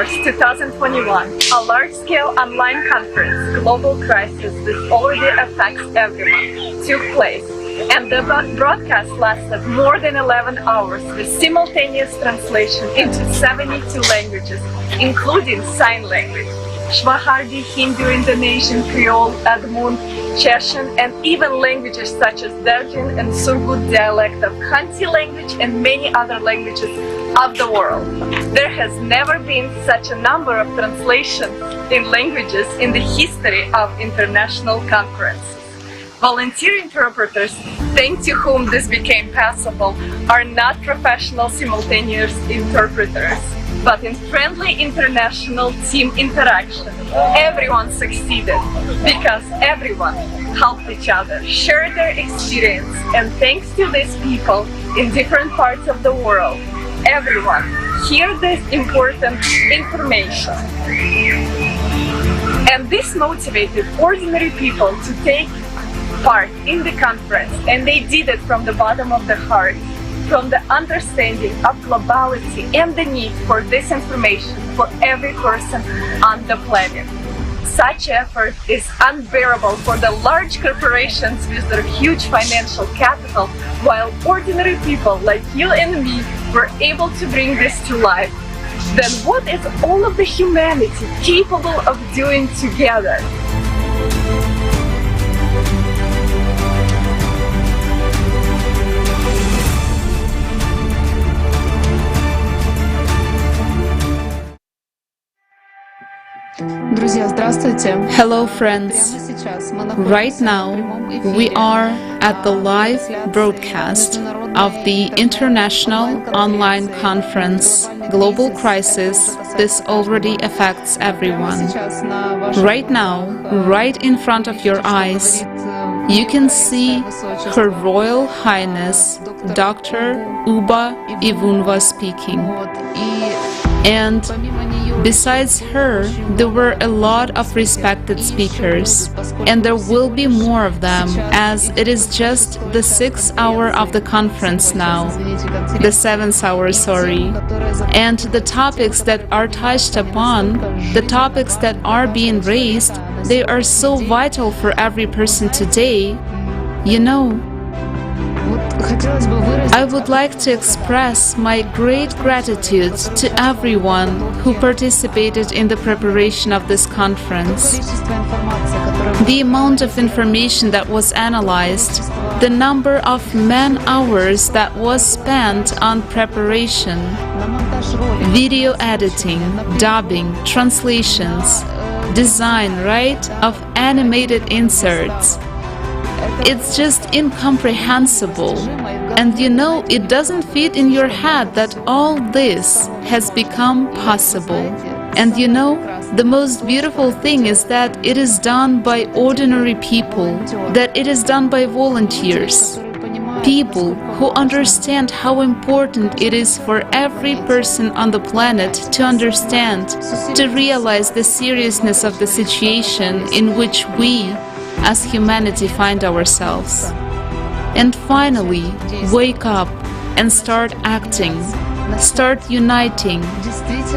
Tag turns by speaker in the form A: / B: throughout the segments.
A: 1st, 2021, a large-scale online conference, Global Crisis, which already affects everyone, took place, and the broadcast lasted more than 11 hours with simultaneous translation into 72 languages, including sign language, Swahili, Hindu, Indonesian, Creole, Udmurtian, Chechen, and even languages such as Dargin and Surgut dialect of Khanty language and many other languages of the world. There has never been such a number of translations in languages in the history of international conferences. Volunteer interpreters, thanks to whom this became possible, are not professional simultaneous interpreters, but in friendly international team interaction, everyone succeeded because everyone helped each other, shared their experience, and thanks to these people in different parts of the world, everyone heard this important information. And this motivated ordinary people to take part in the conference, and they did it from the bottom of their heart, from the understanding of globality and the need for this information for every person on the planet. Such effort is unbearable for the large corporations with their huge financial capital, while ordinary people like you and me were able to bring this to life. Then what is all of the humanity capable of doing together?
B: Hello friends, right now we are at the live broadcast of the International Online Conference Global Crisis. This already affects everyone. Right now, right in front of your eyes, you can see Her Royal Highness Dr. Uba Ivunwa speaking. And besides her, there were a lot of respected speakers, and there will be more of them, as it is just the 6th hour of the conference now, the 7th hour, sorry. And the topics that are touched upon, the topics that are being raised, they are so vital for every person today. You know, I would like to express my great gratitude to everyone who participated in the preparation of this conference. The amount of information that was analyzed, the number of man-hours that was spent on preparation, video editing, dubbing, translations, design, right, of animated inserts. It's just incomprehensible. And you know, it doesn't fit in your head that all this has become possible. And you know, the most beautiful thing is that it is done by ordinary people, that it is done by volunteers. People who understand how important it is for every person on the planet to understand, to realize the seriousness of the situation in which we, as humanity, find ourselves. And finally, wake up and start acting, start uniting,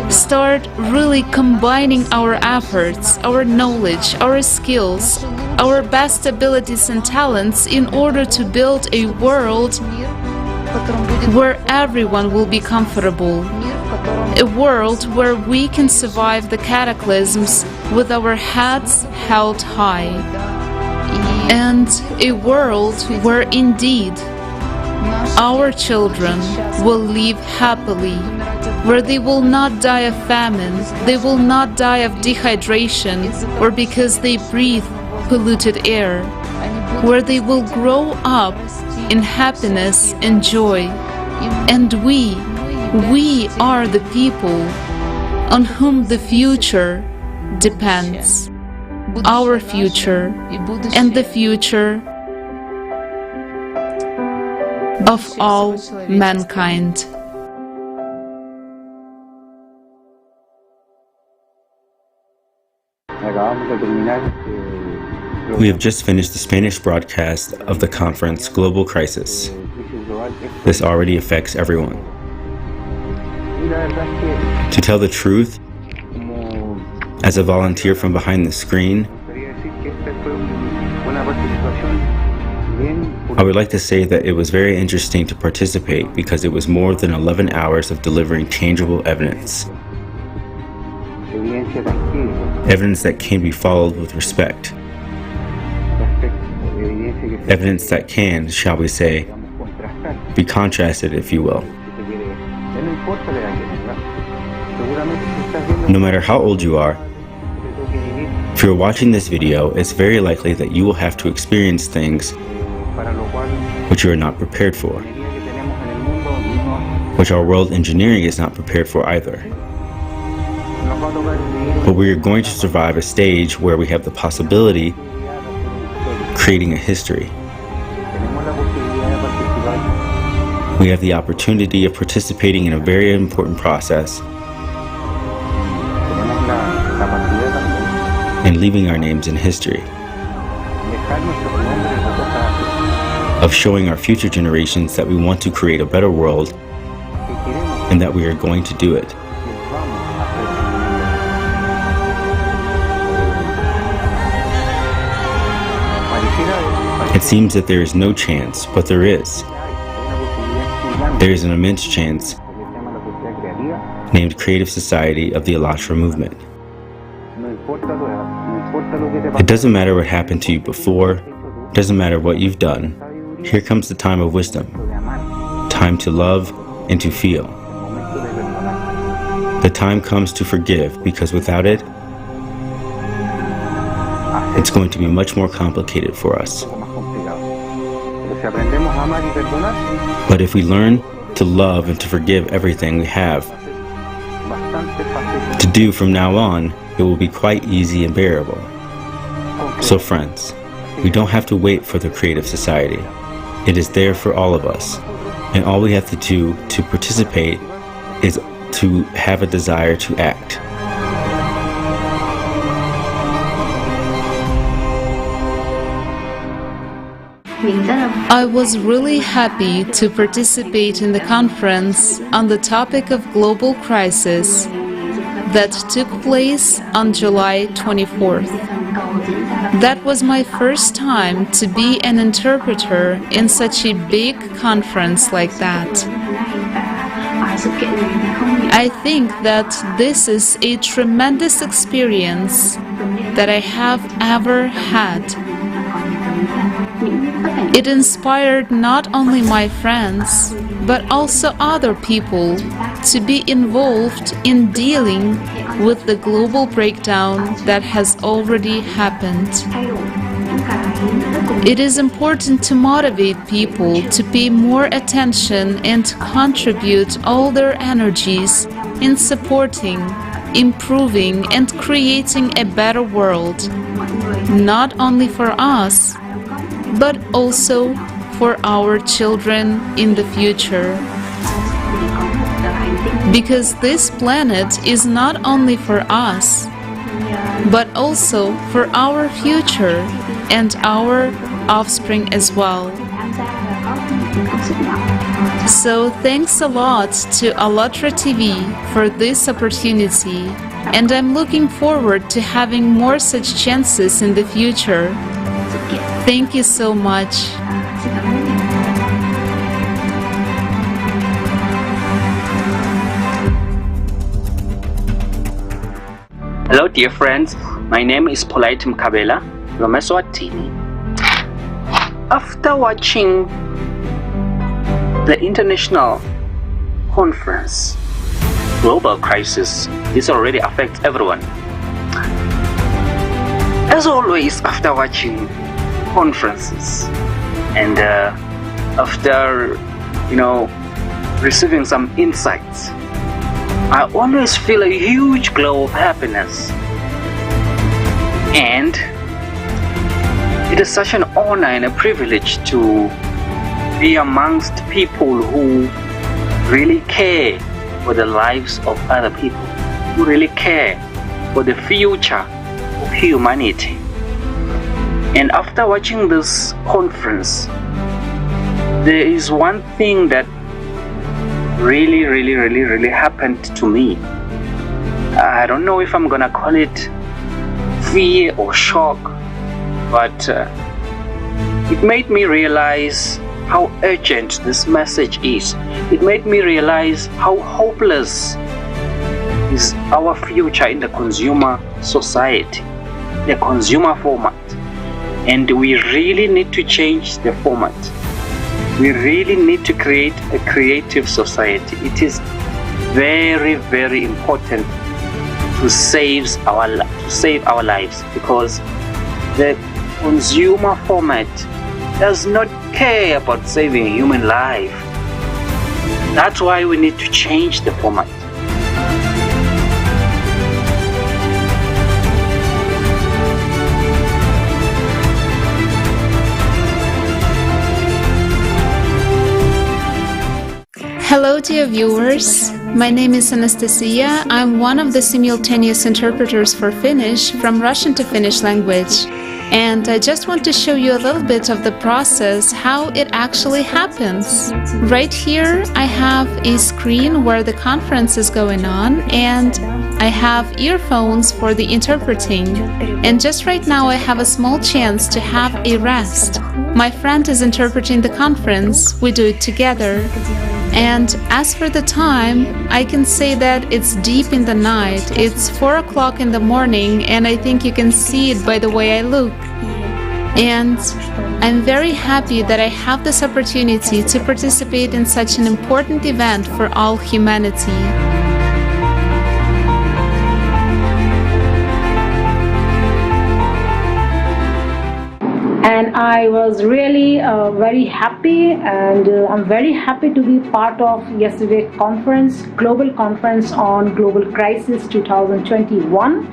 B: start really combining our efforts, our knowledge, our skills, our best abilities and talents in order to build a world where everyone will be comfortable, a world where we can survive the cataclysms with our heads held high. And a world where indeed our children will live happily, where they will not die of famine, they will not die of dehydration, or because they breathe polluted air, where they will grow up in happiness and joy. And we are the people on whom the future depends. Our future and the future of all mankind.
C: We have just finished the Spanish broadcast of the conference Global Crisis. This already affects everyone. To tell the truth, As a volunteer from behind the screen, I would like to say that it was very interesting to participate because it was more than 11 hours of delivering tangible evidence. Evidence that can be followed with respect. Evidence that can, shall we say, be contrasted, if you will. No matter how old you are, if you're watching this video, it's very likely that you will have to experience things which you are not prepared for, which our world engineering is not prepared for either. But we are going to survive a stage where we have the possibility of creating a history. We have the opportunity of participating in a very important process and leaving our names in history, of showing our future generations that we want to create a better world and that we are going to do it. It seems that there is no chance, but there is. There is an immense chance, named Creative Society of the Alatra Movement. It doesn't matter what happened to you before, it doesn't matter what you've done. Here comes the time of wisdom, time to love and to feel. The time comes to forgive, because without it, it's going to be much more complicated for us. But if we learn to love and to forgive everything we have to do from now on, it will be quite easy and bearable. So friends, we don't have to wait for the Creative Society. It is there for all of us. And all we have to do to participate is to have a desire to act.
B: I was really happy to participate in the conference on the topic of global crisis that took place on July 24th. That was my first time to be an interpreter in such a big conference like that. I think that this is a tremendous experience that I have ever had. It inspired not only my friends, but also other people to be involved in dealing with the global breakdown that has already happened. It is important to motivate people to pay more attention and to contribute all their energies in supporting, improving, and creating a better world, not only for us, but also for our children in the future. Because this planet is not only for us, but also for our future and our offspring as well. So thanks a lot to Alatra TV for this opportunity, and I'm looking forward to having more such chances in the future. Thank you so much.
D: Hello dear friends, my name is Polite Mkabela from Eswatini. After watching the international conference, global crisis, this already affects everyone. As always, after watching conferences and after receiving some insights, I always feel a huge glow of happiness, and it is such an honor and a privilege to be amongst people who really care for the lives of other people, who really care for the future of humanity. And after watching this conference, there is one thing that really happened to me. I don't know if I'm gonna call it fear or shock, but it made me realize how urgent this message is. It made me realize how hopeless is our future in the consumer society, the consumer format. And we really need to change the format. We really need to create a creative society. It is very, very important to save our lives, because the consumer format does not care about saving human life. That's why we need to change the format.
B: Hello, dear viewers. My name is Anastasia. I'm one of the simultaneous interpreters for Finnish from Russian to Finnish language. And I just want to show you a little bit of the process, how it actually happens. Right here, I have a screen where the conference is going on, and I have earphones for the interpreting. And just right now, I have a small chance to have a rest. My friend is interpreting the conference. We do it together. And as for the time, I can say that it's deep in the night. It's 4 o'clock in the morning, and I think you can see it by the way I look. And I'm very happy that I have this opportunity to participate in such an important event for all humanity.
E: And I was really very happy, and I'm very happy to be part of yesterday's conference, Global Conference on Global Crisis 2021.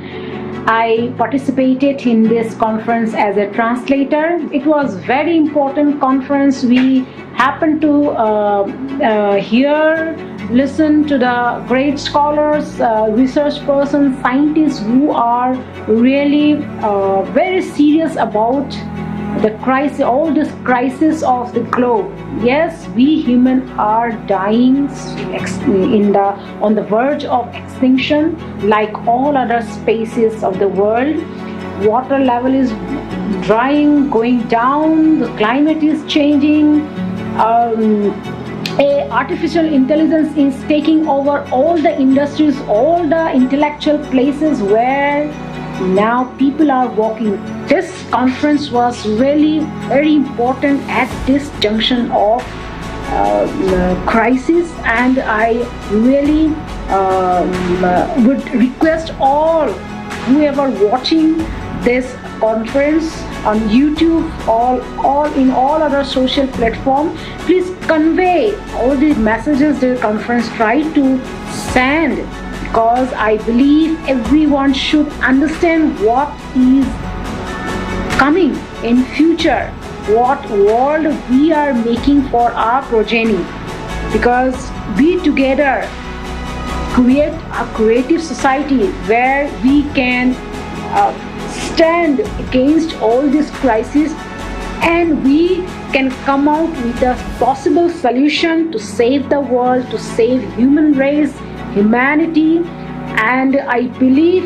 E: I participated in this conference as a translator. It was very important conference. We happened to listen to the great scholars, research persons, scientists who are really very serious about the crisis, all this crisis of the globe. Yes, we humans are dying on the verge of extinction, like all other species of the world. Water level is drying, going down. The climate is changing. Artificial intelligence is taking over all the industries, all the intellectual places where now people are working. This conference was really very important at this junction of crisis, and I really would request all whoever watching this conference on YouTube or in all other social platforms, please convey all the messages the conference tried to send, because I believe everyone should understand what is coming in future, what world we are making for our progeny, because we together create a creative society where we can stand against all this crisis, and we can come out with a possible solution to save the world, to save human race, humanity. And I believe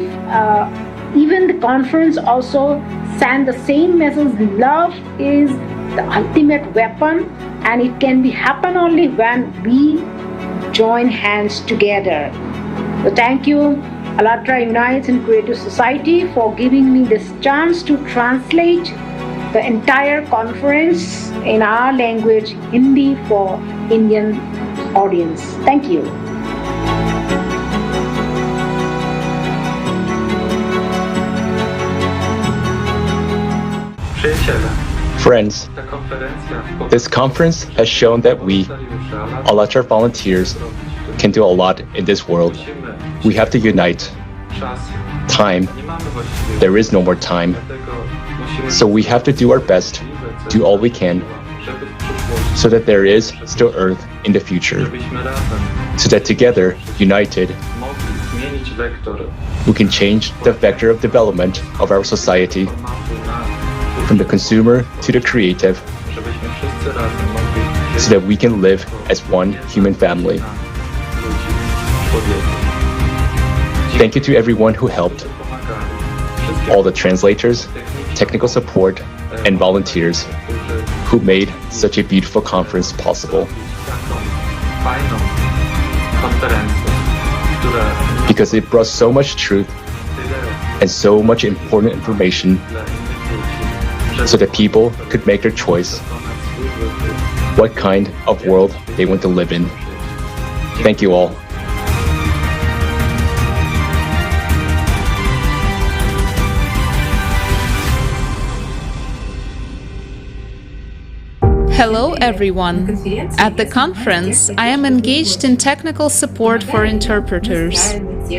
E: even the conference also sent the same message: love is the ultimate weapon, and it can be happen only when we join hands together. So thank you, Alatra Unites in Creative Society, for giving me this chance to translate the entire conference in our language, Hindi, for Indian audience. Thank you.
F: Friends, this conference has shown that we, Alatra volunteers, can do a lot in this world. We have to unite. Time. There is no more time. So we have to do our best, do all we can, so that there is still Earth in the future. So that together, united, we can change the vector of development of our society, from the consumer to the creative, so that we can live as one human family. Thank you to everyone who helped, all the translators, technical support, and volunteers who made such a beautiful conference possible. Because it brought so much truth and so much important information so that people could make their choice what kind of world they want to live in. Thank you all.
B: Hello everyone. At the conference, I am engaged in technical support for interpreters,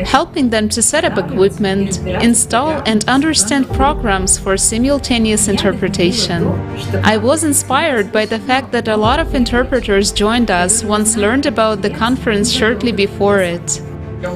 B: helping them to set up equipment, install and understand programs for simultaneous interpretation. I was inspired by the fact that a lot of interpreters joined us once learned about the conference shortly before it.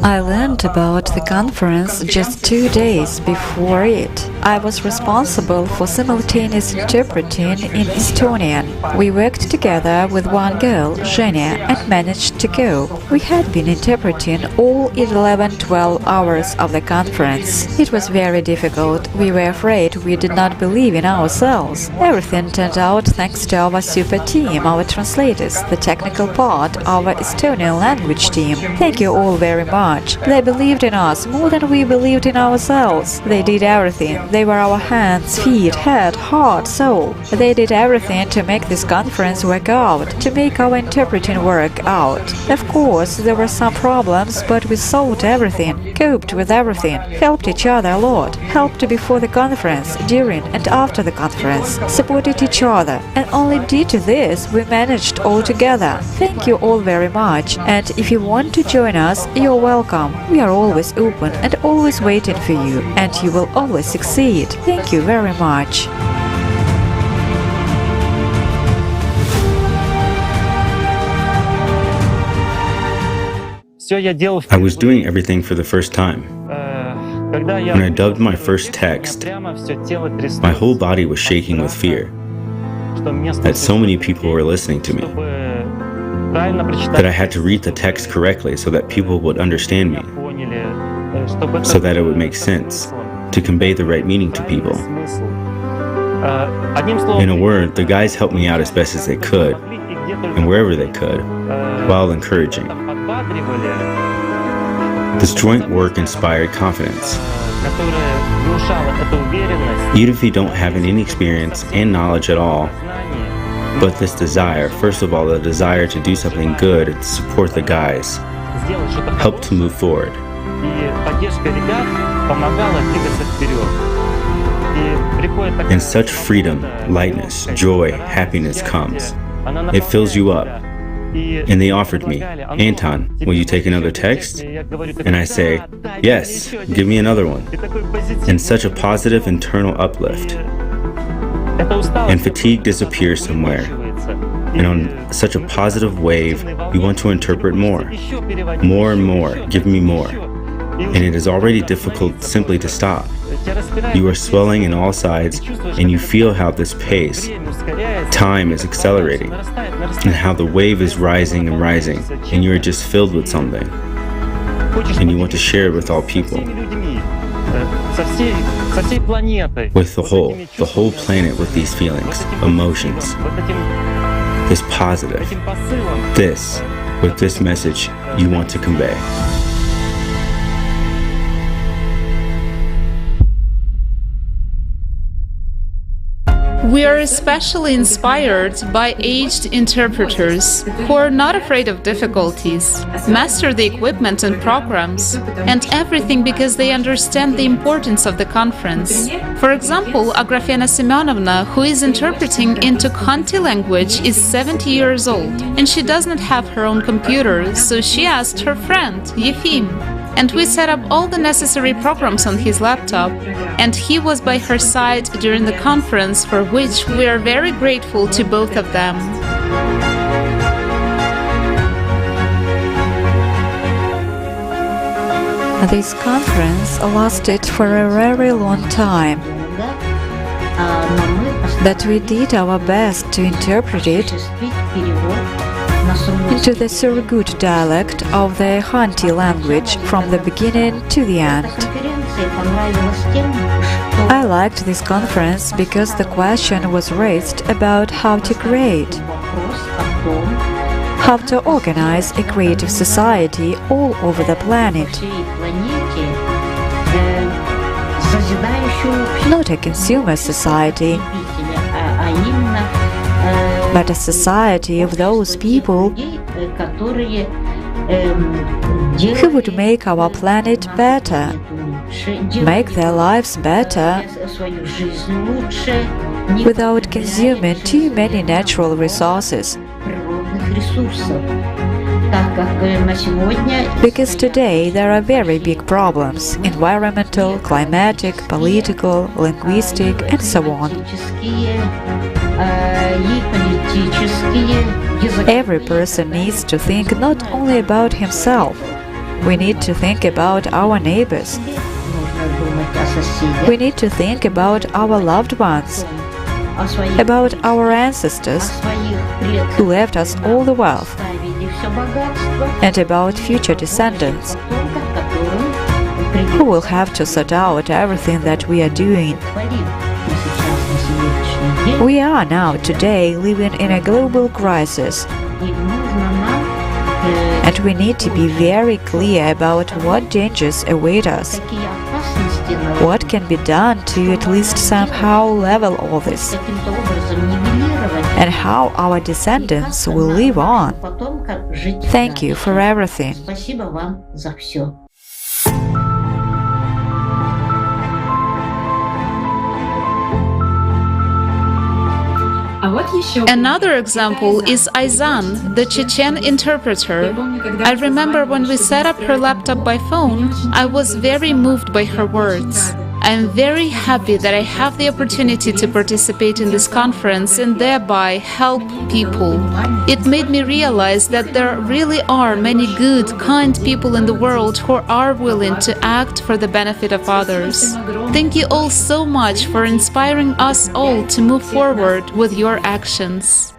G: I learned about the conference just 2 days before it. I was responsible for simultaneous interpreting in Estonian. We worked together with one girl, Zhenya, and managed to go. We had been interpreting all 11-12 hours of the conference. It was very difficult. We were afraid we did not believe in ourselves. Everything turned out thanks to our super team, our translators, the technical part, our Estonian language team. Thank you all very much. They believed in us more than we believed in ourselves. They did everything. They were our hands, feet, head, heart, soul. They did everything to make this conference work out, to make our interpreting work out. Of course, there were some problems, but we solved everything, coped with everything, helped each other a lot, helped before the conference, during and after the conference, supported each other, and only due to this we managed all together. Thank you all very much, and if you want to join us, you're welcome. We are always open and always waiting for you, and you will always succeed. Thank you very much.
C: I was doing everything for the first time. When I dubbed my first text, my whole body was shaking with fear that so many people were listening to me, that I had to read the text correctly so that people would understand me, so that it would make sense, to convey the right meaning to people. In a word, the guys helped me out as best as they could, and wherever they could, while encouraging. This joint work inspired confidence. Even if you don't have any experience and knowledge at all, but this desire, first of all, the desire to do something good and to support the guys, helped to move forward. And such freedom, lightness, joy, happiness comes. It fills you up. And they offered me, Anton, will you take another text? And I say, yes, give me another one. And such a positive internal uplift. And fatigue disappears somewhere. And on such a positive wave, you want to interpret more. More and more, give me more. And it is already difficult simply to stop. You are swelling in all sides, and you feel how this pace, time is accelerating, and how the wave is rising and rising, and you are just filled with something, and you want to share it with all people, with the whole planet with these feelings, emotions, this positive, with this message you want to convey.
B: We are especially inspired by aged interpreters who are not afraid of difficulties, master the equipment and programs, and everything because they understand the importance of the conference. For example, Agrafena Semyonovna, who is interpreting into Khanty language, is 70 years old, and she does not have her own computer, so she asked her friend, Yefim. And we set up all the necessary programs on his laptop, and he was by her side during the conference, for which we are very grateful to both of them.
G: This conference lasted for a very long time, but we did our best to interpret it into the Surgut dialect of the Khanty language from the beginning to the end. I liked this conference because the question was raised about how to create, how to organize a creative society all over the planet. Not a consumer society, but a society of those people who would make our planet better, make their lives better, without consuming too many natural resources. Because today there are very big problems: environmental, climatic, political, linguistic, and so on. Every person needs to think not only about himself. We need to think about our neighbors. We need to think about our loved ones, about our ancestors who left us all the wealth, and about future descendants who will have to sort out everything that we are doing. We are now today living in a global crisis, and we need to be very clear about what dangers await us, what can be done to at least somehow level all this, and how our descendants will live on. Thank you for everything.
B: Another example is Aizan, the Chechen interpreter. I remember when we set up her laptop by phone, I was very moved by her words. I am very happy that I have the opportunity to participate in this conference and thereby help people. It made me realize that there really are many good, kind people in the world who are willing to act for the benefit of others. Thank you all so much for inspiring us all to move forward with your actions.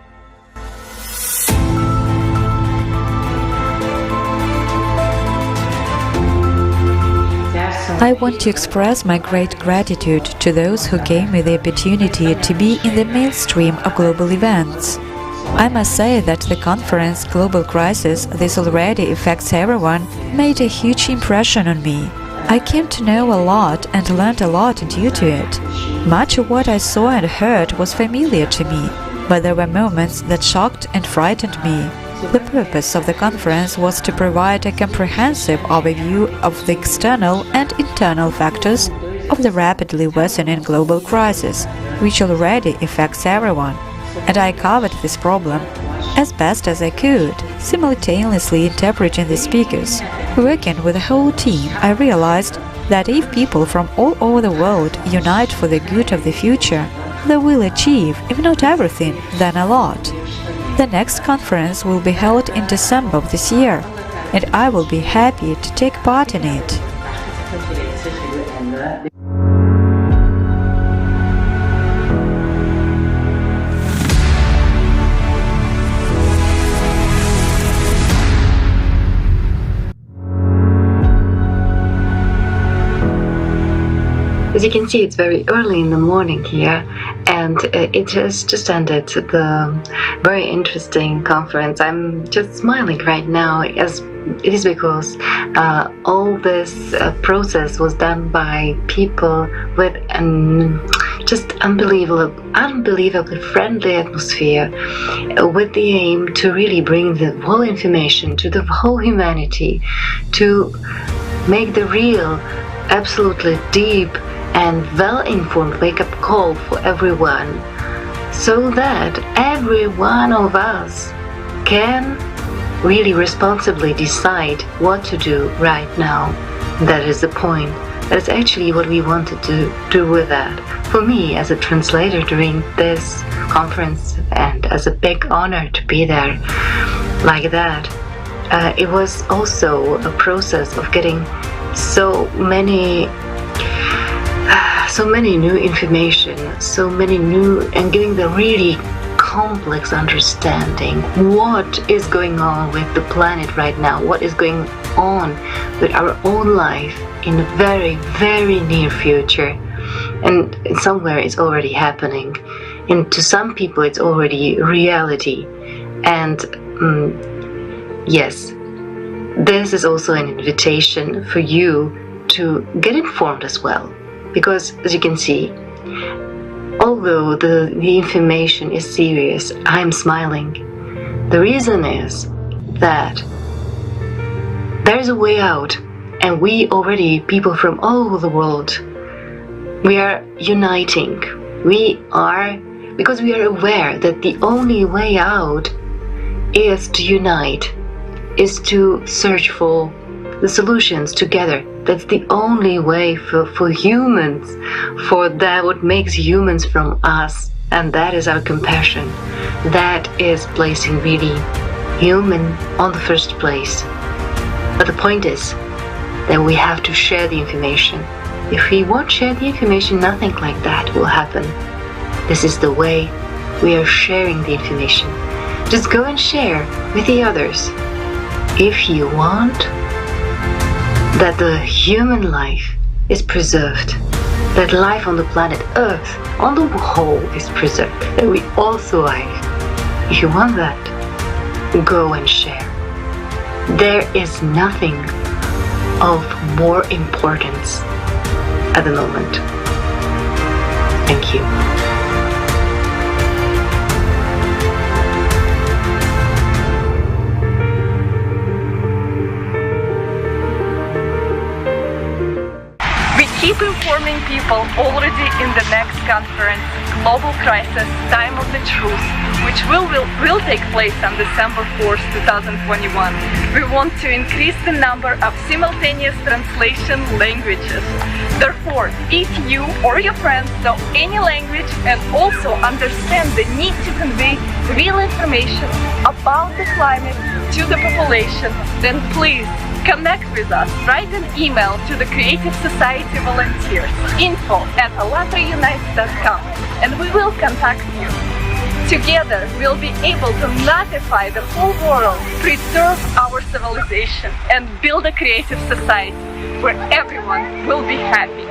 G: I want to express my great gratitude to those who gave me the opportunity to be in the mainstream of global events. I must say that the conference Global Crisis, This Already Affects Everyone, made a huge impression on me. I came to know a lot and learned a lot due to it. Much of what I saw and heard was familiar to me, but there were moments that shocked and frightened me. The purpose of the conference was to provide a comprehensive overview of the external and internal factors of the rapidly worsening global crisis, which already affects everyone. And I covered this problem as best as I could, simultaneously interpreting the speakers. Working with the whole team, I realized that if people from all over the world unite for the good of the future, they will achieve, if not everything, then a lot. The next conference will be held in December of this year, and I will be happy to take part in it.
H: As you can see, it's very early in the morning here, and it has just ended the very interesting conference. I'm just smiling right now, as it is because all this process was done by people with an just unbelievably friendly atmosphere, with the aim to really bring the whole information to the whole humanity, to make the real, absolutely deep and well-informed wake-up call for everyone, so that every one of us can really responsibly decide what to do right now. That is the point. That is actually what we wanted to do with that. For me, as a translator during this conference, and as a big honor to be there like that, it was also a process of getting so many new information, so many new, and giving the really complex understanding what is going on with the planet right now, what is going on with our own life in the very, very near future. And somewhere it's already happening. And to some people it's already reality. And yes, this is also an invitation for you to get informed as well. Because as you can see, although the information is serious, I'm smiling. The reason is that there is a way out, and we already, people from all over the world, we are uniting. Because we are aware that the only way out is to unite, is to search for the solutions together. That's the only way for humans, for that what makes humans from us, and that is our compassion. That is placing really human on the first place. But the point is that we have to share the information. If we won't share the information, nothing like that will happen. This is the way we are sharing the information. Just go and share with the others. If you want that the human life is preserved, that life on the planet Earth, on the whole, is preserved, that we all survive. If you want that, go and share. There is nothing of more importance at the moment. Thank you.
A: Keep informing people already in the next conference, Global Crisis, Time of the Truth, which will take place on December 4th, 2021. We want to increase the number of simultaneous translation languages. Therefore, if you or your friends know any language and also understand the need to convey real information about the climate to the population, then please connect with us. Write an email to the Creative Society volunteers, info@allatraunites.com, and we will contact you. Together, we'll be able to notify the whole world, preserve our civilization, and build a creative society where everyone will be happy.